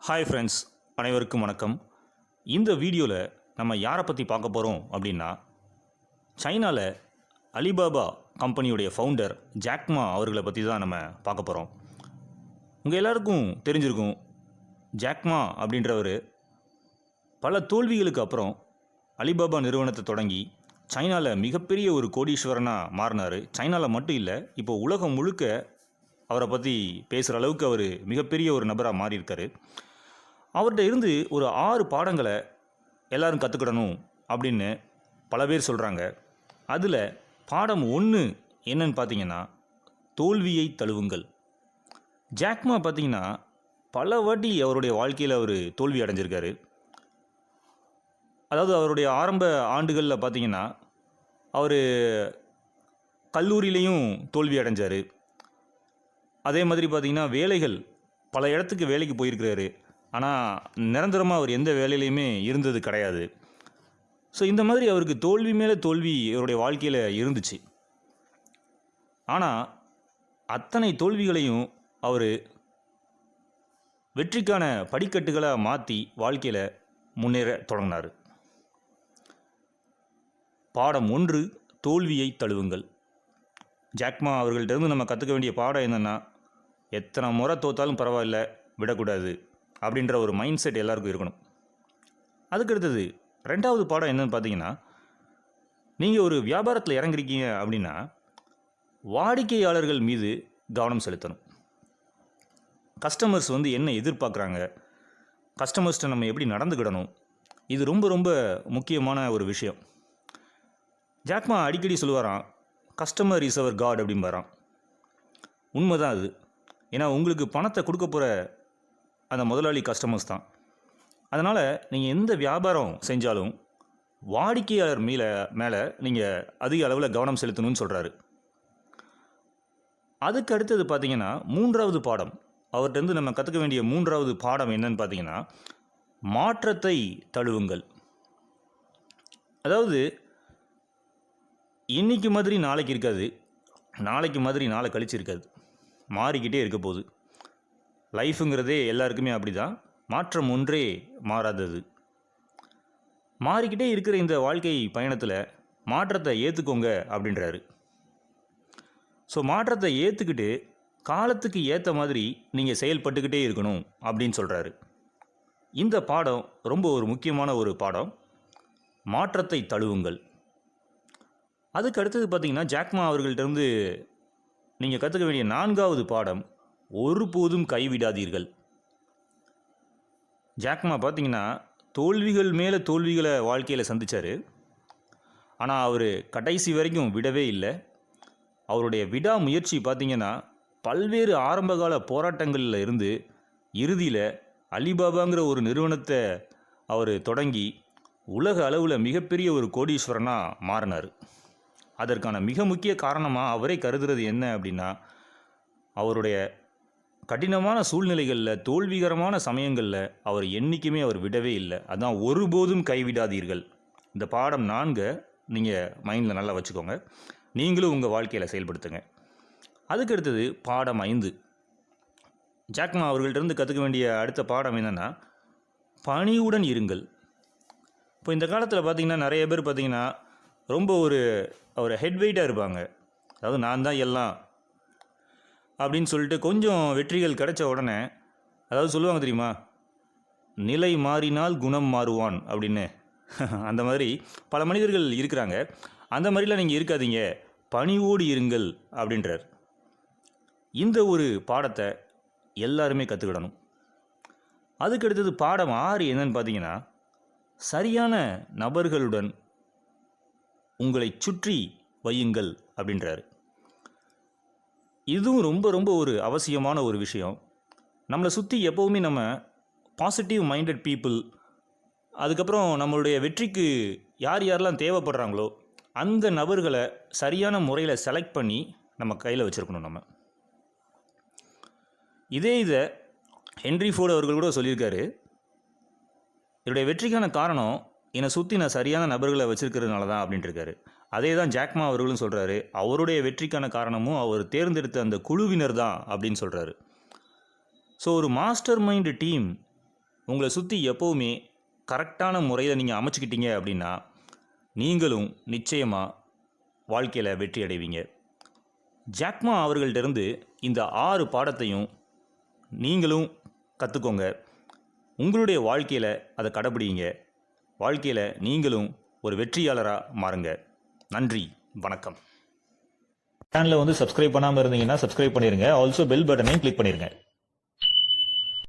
Hi friends, அனைவருக்கும் வணக்கம். இந்த வீடியோவில் நம்ம யாரை பற்றி பார்க்க போகிறோம் அப்படின்னா, சைனாவில் அலிபாபா கம்பெனியுடைய ஃபவுண்டர் ஜாக்மா அவர்களை பற்றி தான் நம்ம பார்க்க போகிறோம். உங்கள் எல்லாருக்கும் தெரிஞ்சிருக்கும், ஜாக்மா அப்படின்றவர் பல தோல்விகளுக்கு அப்புறம் அலிபாபா நிறுவனத்தை தொடங்கி சைனாவில் மிகப்பெரிய ஒரு கோடீஸ்வரனாக மாறினார். சைனாவில் மட்டும் இல்லை, இப்போ உலகம் முழுக்க அவரை பற்றி பேசுகிற அளவுக்கு அவர் மிகப்பெரிய ஒரு நபராக மாறியிருக்காரு. அவர்கிட்ட இருந்து ஒரு 6 பாடங்களை எல்லோரும் கற்றுக்கிடணும் அப்படின்னு பல பேர் சொல்கிறாங்க. அதில் பாடம் 1 என்னன்னு பார்த்தீங்கன்னா, தோல்வியை தழுவுங்கள். ஜாக்மா பார்த்தீங்கன்னா பல வாட்டி அவருடைய வாழ்க்கையில் அவர் தோல்வி அடைஞ்சிருக்காரு. அதாவது அவருடைய ஆரம்ப ஆண்டுகளில் பார்த்தீங்கன்னா, அவர் கல்லூரியிலையும் தோல்வி அடைஞ்சார். அதே மாதிரி பார்த்திங்கன்னா, வேலைகள் பல இடத்துக்கு வேலைக்கு போயிருக்கிறாரு. ஆனால் நிரந்தரமாக அவர் எந்த வேலையிலையுமே இருந்தது கிடையாது. ஸோ இந்த மாதிரி அவருக்கு தோல்வி மேலே தோல்வி அவருடைய வாழ்க்கையில் இருந்துச்சு. ஆனால் அத்தனை தோல்விகளையும் அவர் வெற்றிக்கான படிக்கட்டுகளை மாற்றி வாழ்க்கையில் முன்னேற தொடங்கினார். பாடம் 1, தோல்வியை தழுவுங்கள். ஜாக்மா அவர்கள்ட்ட நம்ம கற்றுக்க வேண்டிய பாடம் என்னென்னா, எத்தனை முறை தோற்றாலும் பரவாயில்ல, விடக்கூடாது அப்படின்ற ஒரு மைண்ட் செட் எல்லாருக்கும் இருக்கணும். அதுக்கடுத்தது 2வது பாடம் என்னன்னு பார்த்தீங்கன்னா, நீங்கள் ஒரு வியாபாரத்தில் இறங்குறீங்க அப்படின்னா வாடிக்கையாளர்கள் மீது கவனம் செலுத்தணும். கஸ்டமர்ஸ் என்ன எதிர்பார்க்குறாங்க, கஸ்டமர்ஸ்கிட்ட நம்ம எப்படி நடந்துக்கிடணும், இது ரொம்ப ரொம்ப முக்கியமான ஒரு விஷயம். ஜாக்மா அடிக்கடி சொல்லுவாராம், கஸ்டமர் இஸ் அவர் காட் அப்படிம்பாராம். உண்மைதான் அது. ஏன்னா உங்களுக்கு பணத்தை கொடுக்க போகிற அந்த முதலாளி கஸ்டமர்ஸ் தான். அதனால் நீங்கள் எந்த வியாபாரம் செஞ்சாலும் வாடிக்கையாளர் மேலே நீங்கள் அதிக அளவில் கவனம் செலுத்தணும்னு சொல்கிறாரு. அதுக்கு அடுத்தது பார்த்திங்கன்னா, 3வது பாடம், அவர்கிட்ட நம்ம கற்றுக்க வேண்டிய 3வது பாடம் என்னன்னு பார்த்தீங்கன்னா, மாற்றத்தை தழுவுங்கள். அதாவது இன்றைக்கி மாதிரி நாளைக்கு இருக்காது, நாளைக்கு மாதிரி நாளை கழிச்சு இருக்காது, மாறிக்கிட்டே இருக்க போகுது. லைஃபுங்கிறதே எல்லாருக்குமே அப்படி தான், மாற்றம் ஒன்றே மாறாதது. மாறிக்கிட்டே இருக்கிற இந்த வாழ்க்கை பயணத்தில் மாற்றத்தை ஏற்றுக்கோங்க அப்படின்றாரு. ஸோ மாற்றத்தை ஏற்றுக்கிட்டு காலத்துக்கு ஏற்ற மாதிரி நீங்கள் செயல்பட்டுக்கிட்டே இருக்கணும் அப்படின்னு சொல்கிறாரு. இந்த பாடம் ரொம்ப ஒரு முக்கியமான ஒரு பாடம், மாற்றத்தை தழுவுங்கள். அதுக்கு அடுத்தது பார்த்திங்கன்னா, ஜாக்மா அவர்கள்ட்ட நீங்கள் கற்றுக்க வேண்டிய 4வது பாடம், ஒருபோதும் கைவிடாதீர்கள். ஜாக்மா பார்த்திங்கன்னா தோல்விகள் மேலே தோல்விகளை வாழ்க்கையில் சந்தித்தார். ஆனால் அவர் கடைசி வரைக்கும் விடவே இல்லை. அவருடைய விடாமுயற்சி பார்த்திங்கன்னா பல்வேறு ஆரம்பகால போராட்டங்களில் இருந்து இறுதியில் அலிபாபாங்கிற ஒரு நிறுவனத்தை அவர் தொடங்கி உலக அளவில் மிகப்பெரிய ஒரு கோடீஸ்வரனாக மாறினார். அதற்கான மிக முக்கிய காரணமாக அவரே கருதுறது என்ன அப்படின்னா, அவருடைய கடினமான சூழ்நிலைகளில், தோல்விகரமான சமயங்களில் அவர் என்றைக்குமே அவர் விடவே இல்லை. அதான் ஒருபோதும் கைவிடாதீர்கள். இந்த பாடம் 4 நீங்கள் மைண்டில் நல்லா வச்சுக்கோங்க, நீங்களும் உங்கள் வாழ்க்கையில் செயல்படுத்துங்க. அதுக்கடுத்தது பாடம் 5, ஜாக்மா அவர்கள்ட்ட கற்றுக்க வேண்டிய அடுத்த பாடம் என்னென்னா, பணிவுடன் இருங்கள். இப்போ இந்த காலத்தில் பார்த்திங்கன்னா நிறைய பேர் பார்த்திங்கன்னா ரொம்ப ஒரு ஹெட்வெயிட்டாக இருப்பாங்க. அதாவது நான் தான் எல்லாம் அப்படின்னு சொல்லிட்டு கொஞ்சம் வெற்றிகள் கிடைச்ச உடனே, அதாவது சொல்லுவாங்க தெரியுமா, நிலை மாறினால் குணம் மாறுவான் அப்படின்னு. அந்த மாதிரி பல மனிதர்கள் இருக்கிறாங்க. அந்த மாதிரிலாம் நீங்கள் இருக்காதீங்க, பணிவோடு இருங்கள் அப்படின்றார். இந்த ஒரு பாடத்தை எல்லாருமே கற்றுக்கிடணும். அதுக்கடுத்தது பாடம் 6 என்னன்னு பார்த்தீங்கன்னா, சரியான நபர்களுடன் உங்களை சுற்றி வையுங்கள் அப்படின்றாரு. இதுவும் ரொம்ப ரொம்ப ஒரு அவசியமான ஒரு விஷயம். நம்மளை சுற்றி எப்போவுமே நம்ம பாசிட்டிவ் மைண்டட் பீப்புள், அதுக்கப்புறம் நம்மளுடைய வெற்றிக்கு யார் யாரெல்லாம் தேவைப்படுறாங்களோ அந்த நபர்களை சரியான முறையில் செலக்ட் பண்ணி நம்ம கையில் வச்சுருக்கணும். நம்ம இதை ஹென்ரி ஃபோர்டு அவர்கள் கூட சொல்லியிருக்காரு, என்னுடைய வெற்றிக்கான காரணம் என்னை சுற்றி நான் சரியான நபர்களை வச்சுருக்கிறதுனால தான் அப்படின்ட்டுருக்காரு. அதே தான் ஜாக்மா அவர்களும் சொல்கிறாரு, அவருடைய வெற்றிக்கான காரணமும் அவர் தேர்ந்தெடுத்த அந்த குழுவினர் தான் அப்படின்னு சொல்கிறாரு. ஸோ ஒரு மாஸ்டர் மைண்டு டீம் உங்களை சுற்றி எப்போவுமே கரெக்டான முறையில் நீங்கள் அமைச்சிக்கிட்டீங்க அப்படின்னா நீங்களும் நிச்சயமாக வாழ்க்கையில் வெற்றி அடைவீங்க. ஜாக்மா அவர்கள்ட்டிருந்து இந்த 6 பாடத்தையும் நீங்களும் கற்றுக்கோங்க. உங்களுடைய வாழ்க்கையில் அதை கடைப்பிடிங்க. வாழ்க்கையில் நீங்களும் ஒரு வெற்றியாளராக மாறுங்க. நன்றி, வணக்கம். சேனலை சப்ஸ்கிரைப் பண்ணாமல் இருந்தீங்கன்னா சப்ஸ்கிரைப் பண்ணிடுங்க. ஆல்சோ பெல் பட்டனையும் கிளிக் பண்ணிடுங்க.